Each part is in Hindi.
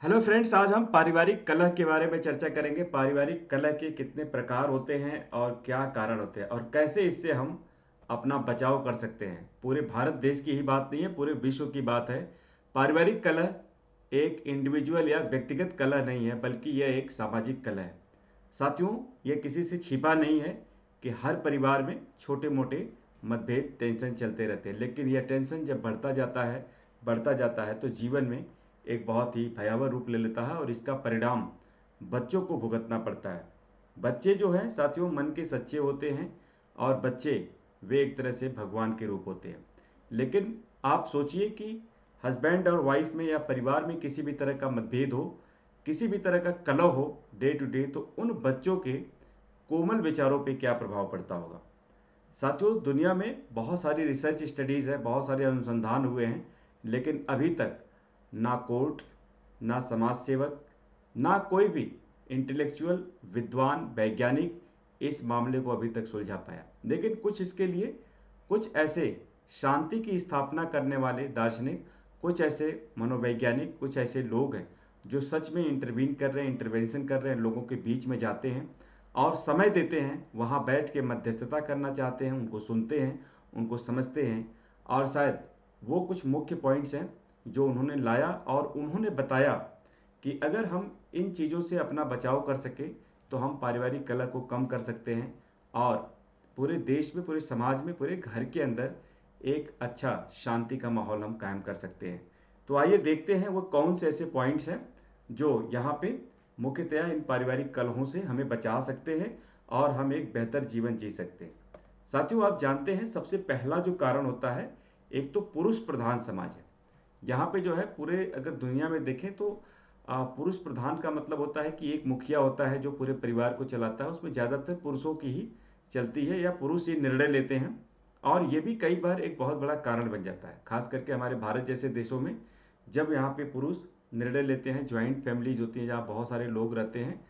हेलो फ्रेंड्स, आज हम पारिवारिक कलह के बारे में चर्चा करेंगे। पारिवारिक कलह के कितने प्रकार होते हैं और क्या कारण होते हैं और कैसे इससे हम अपना बचाव कर सकते हैं। पूरे भारत देश की ही बात नहीं है, पूरे विश्व की बात है। पारिवारिक कलह एक इंडिविजुअल या व्यक्तिगत कलह नहीं है, बल्कि यह एक सामाजिक कलह है। साथियों, यह किसी से छिपा नहीं है कि हर परिवार में छोटे मोटे मतभेद, टेंशन चलते रहते हैं। लेकिन यह टेंशन जब बढ़ता जाता है तो जीवन में एक बहुत ही भयावह रूप ले लेता है और इसका परिणाम बच्चों को भुगतना पड़ता है। बच्चे जो हैं साथियों, मन के सच्चे होते हैं और बच्चे वे एक तरह से भगवान के रूप होते हैं। लेकिन आप सोचिए कि हस्बैंड और वाइफ में या परिवार में किसी भी तरह का मतभेद हो, किसी भी तरह का कलह हो डे टू डे, तो उन बच्चों के कोमल विचारों पे क्या प्रभाव पड़ता होगा। साथियों, दुनिया में बहुत सारी रिसर्च स्टडीज़ है, बहुत सारे अनुसंधान हुए हैं, लेकिन अभी तक ना कोर्ट, ना समाज सेवक, ना कोई भी इंटेलेक्चुअल विद्वान वैज्ञानिक इस मामले को अभी तक सुलझा पाया। लेकिन कुछ इसके लिए कुछ ऐसे शांति की स्थापना करने वाले दार्शनिक, कुछ ऐसे मनोवैज्ञानिक, कुछ ऐसे लोग हैं जो सच में इंटरवीन कर रहे हैं, इंटरवेंशन कर रहे हैं, लोगों के बीच में जाते हैं और समय देते हैं, वहाँ बैठ के मध्यस्थता करना चाहते हैं, उनको सुनते हैं, उनको समझते हैं। और शायद वो कुछ मुख्य पॉइंट्स हैं जो उन्होंने लाया और उन्होंने बताया कि अगर हम इन चीज़ों से अपना बचाव कर सके तो हम पारिवारिक कलह को कम कर सकते हैं और पूरे देश में, पूरे समाज में, पूरे घर के अंदर एक अच्छा शांति का माहौल हम कायम कर सकते हैं। तो आइए देखते हैं वो कौन से ऐसे पॉइंट्स हैं जो यहाँ पे मुख्यतया इन पारिवारिक कलहों से हमें बचा सकते हैं और हम एक बेहतर जीवन जी सकते हैं। साथियों, आप जानते हैं सबसे पहला जो कारण होता है, एक तो पुरुष प्रधान समाज है। यहाँ पे जो है पूरे अगर दुनिया में देखें तो पुरुष प्रधान का मतलब होता है कि एक मुखिया होता है जो पूरे परिवार को चलाता है, उसमें ज़्यादातर पुरुषों की ही चलती है या पुरुष ही निर्णय लेते हैं। और ये भी कई बार एक बहुत बड़ा कारण बन जाता है, खास करके हमारे भारत जैसे देशों में। जब यहाँ पे पुरुष निर्णय लेते हैं, ज्वाइंट फैमिलीज होती हैं जहाँ बहुत सारे लोग रहते हैं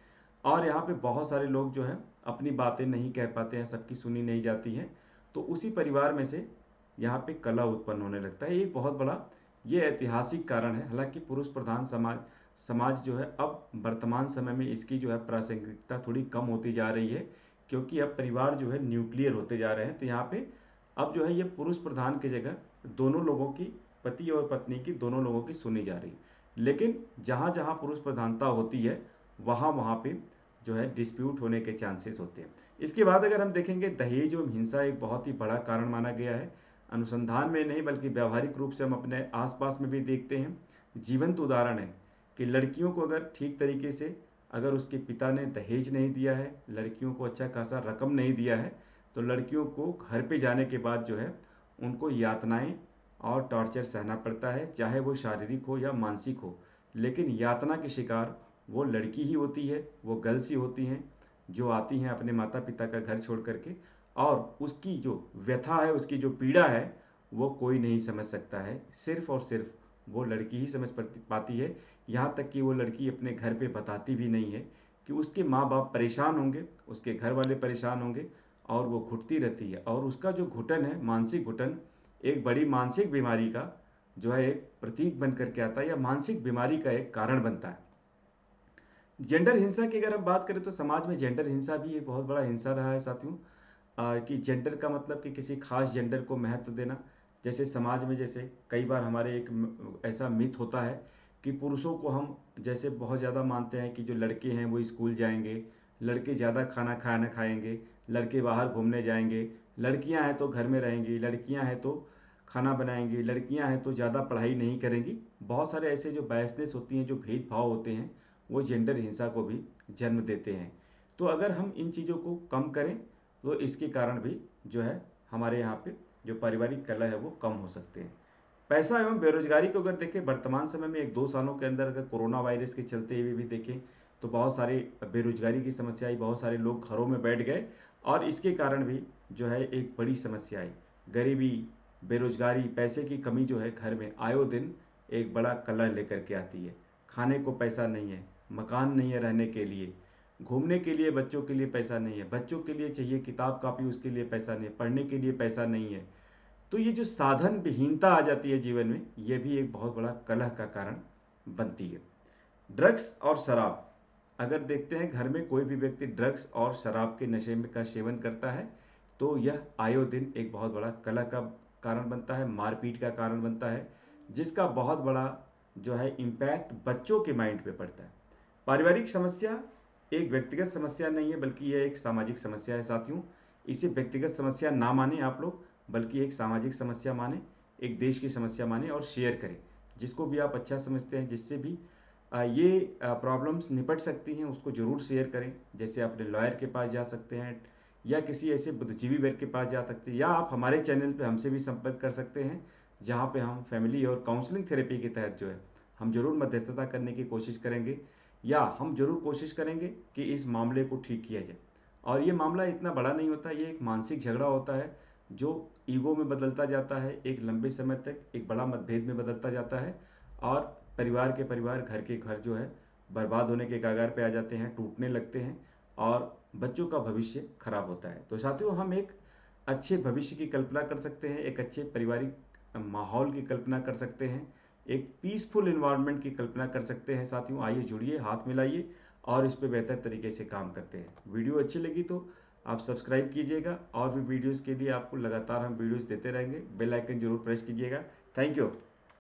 और यहाँ पे बहुत सारे लोग जो है अपनी बातें नहीं कह पाते हैं, सबकी सुनी नहीं जाती हैं, तो उसी परिवार में से यहाँ पे कलह उत्पन्न होने लगता है। एक बहुत बड़ा ये ऐतिहासिक कारण है। हालांकि पुरुष प्रधान समाज समाज जो है अब वर्तमान समय में इसकी जो है प्रासंगिकता थोड़ी कम होती जा रही है, क्योंकि अब परिवार जो है न्यूक्लियर होते जा रहे हैं। तो यहाँ पे अब जो है ये पुरुष प्रधान की जगह दोनों लोगों की, पति और पत्नी की, दोनों लोगों की सुनी जा रही है। लेकिन जहाँ जहाँ पुरुष प्रधानता होती है वहाँ वहाँ पे जो है डिस्प्यूट होने के चांसेस होते हैं। इसके बाद अगर हम देखेंगे, दहेज एवं हिंसा एक बहुत ही बड़ा कारण माना गया है। अनुसंधान में नहीं बल्कि व्यावहारिक रूप से हम अपने आसपास में भी देखते हैं। जीवंत उदाहरण है कि लड़कियों को अगर ठीक तरीके से अगर उसके पिता ने दहेज नहीं दिया है, लड़कियों को अच्छा खासा रकम नहीं दिया है, तो लड़कियों को घर पे जाने के बाद जो है उनको यातनाएं और टॉर्चर सहना पड़ता है, चाहे वो शारीरिक हो या मानसिक हो। लेकिन यातना के शिकार वो लड़की ही होती है, वो गर्ल्स ही होती हैं जो आती हैं अपने माता पिता का घर छोड़ करके। और उसकी जो व्यथा है, उसकी जो पीड़ा है, वो कोई नहीं समझ सकता है, सिर्फ और सिर्फ वो लड़की ही समझ पाती है। यहाँ तक कि वो लड़की अपने घर पे बताती भी नहीं है कि उसके माँ बाप परेशान होंगे, उसके घर वाले परेशान होंगे, और वो घुटती रहती है। और उसका जो घुटन है, मानसिक घुटन, एक बड़ी मानसिक बीमारी का जो है एक प्रतीक बन करके आता है या मानसिक बीमारी का एक कारण बनता है। जेंडर हिंसा की अगर हम बात करें तो समाज में जेंडर हिंसा भी एक बहुत बड़ा हिंसा रहा है साथियों। कि जेंडर का मतलब कि किसी खास जेंडर को महत्व देना। जैसे समाज में जैसे कई बार हमारे एक ऐसा मिथ होता है कि पुरुषों को हम जैसे बहुत ज़्यादा मानते हैं कि जो लड़के हैं वो स्कूल जाएंगे, लड़के ज़्यादा खाना खाना खाएंगे, लड़के बाहर घूमने जाएंगे, लड़कियां हैं तो घर में रहेंगी, लड़कियां हैं तो खाना बनाएंगी, लड़कियां हैं तो ज़्यादा पढ़ाई नहीं करेंगी। बहुत सारे ऐसे जो बायसनेस होती हैं, जो भेदभाव होते हैं, वो जेंडर हिंसा को भी जन्म देते हैं। तो अगर हम इन चीज़ों को कम करें तो इसके कारण भी जो है हमारे यहाँ पे जो पारिवारिक कलह है वो कम हो सकते हैं। पैसा एवं बेरोजगारी को अगर देखें, वर्तमान समय में एक दो सालों के अंदर अगर कोरोना वायरस के चलते हुए भी देखें तो बहुत सारे बेरोजगारी की समस्या आई, बहुत सारे लोग घरों में बैठ गए और इसके कारण भी जो है एक बड़ी समस्या आई। गरीबी, बेरोजगारी, पैसे की कमी जो है घर में आयो दिन एक बड़ा कलह लेकर के आती है। खाने को पैसा नहीं है, मकान नहीं है रहने के लिए, घूमने के लिए बच्चों के लिए पैसा नहीं है, बच्चों के लिए चाहिए किताब कापी, उसके लिए पैसा नहीं है, पढ़ने के लिए पैसा नहीं है। तो ये जो साधन विहीनता आ जाती है जीवन में, ये भी एक बहुत बड़ा कलह का कारण बनती है। ड्रग्स और शराब, अगर देखते हैं घर में कोई भी व्यक्ति ड्रग्स और शराब के नशे में का सेवन करता है तो यह आयो दिन एक बहुत बड़ा कलह का कारण बनता है, मारपीट का कारण बनता है, जिसका बहुत बड़ा जो है इम्पैक्ट बच्चों के माइंड पे पड़ता है। पारिवारिक समस्या एक व्यक्तिगत समस्या नहीं है बल्कि यह एक सामाजिक समस्या है साथियों। इसे व्यक्तिगत समस्या ना माने आप लोग, बल्कि एक सामाजिक समस्या माने, एक देश की समस्या माने और शेयर करें जिसको भी आप अच्छा समझते हैं, जिससे भी ये प्रॉब्लम्स निपट सकती हैं उसको ज़रूर शेयर करें। जैसे अपने लॉयर के पास जा सकते हैं या किसी ऐसे बुद्धिजीवी वर्ग के पास जा सकते हैं, या आप हमारे चैनल पे हमसे भी संपर्क कर सकते हैं जहाँ पे हम फैमिली और काउंसलिंग थेरेपी के तहत जो है हम जरूर मध्यस्थता करने की कोशिश करेंगे, या हम जरूर कोशिश करेंगे कि इस मामले को ठीक किया जाए। और ये मामला इतना बड़ा नहीं होता, ये एक मानसिक झगड़ा होता है जो ईगो में बदलता जाता है, एक लंबे समय तक एक बड़ा मतभेद में बदलता जाता है, और परिवार के परिवार, घर के घर जो है बर्बाद होने के कगार पे आ जाते हैं, टूटने लगते हैं, और बच्चों का भविष्य खराब होता है। तो साथियों, हम एक अच्छे भविष्य की कल्पना कर सकते हैं, एक अच्छे पारिवारिक माहौल की कल्पना कर सकते हैं, एक पीसफुल इन्वायरमेंट की कल्पना कर सकते हैं साथियों। आइए जुड़िए, हाथ मिलाइए और इस पे बेहतर तरीके से काम करते हैं। वीडियो अच्छी लगी तो आप सब्सक्राइब कीजिएगा, और भी वीडियोस के लिए आपको लगातार हम वीडियोस देते रहेंगे। बेल आइकन जरूर प्रेस कीजिएगा। Thank you.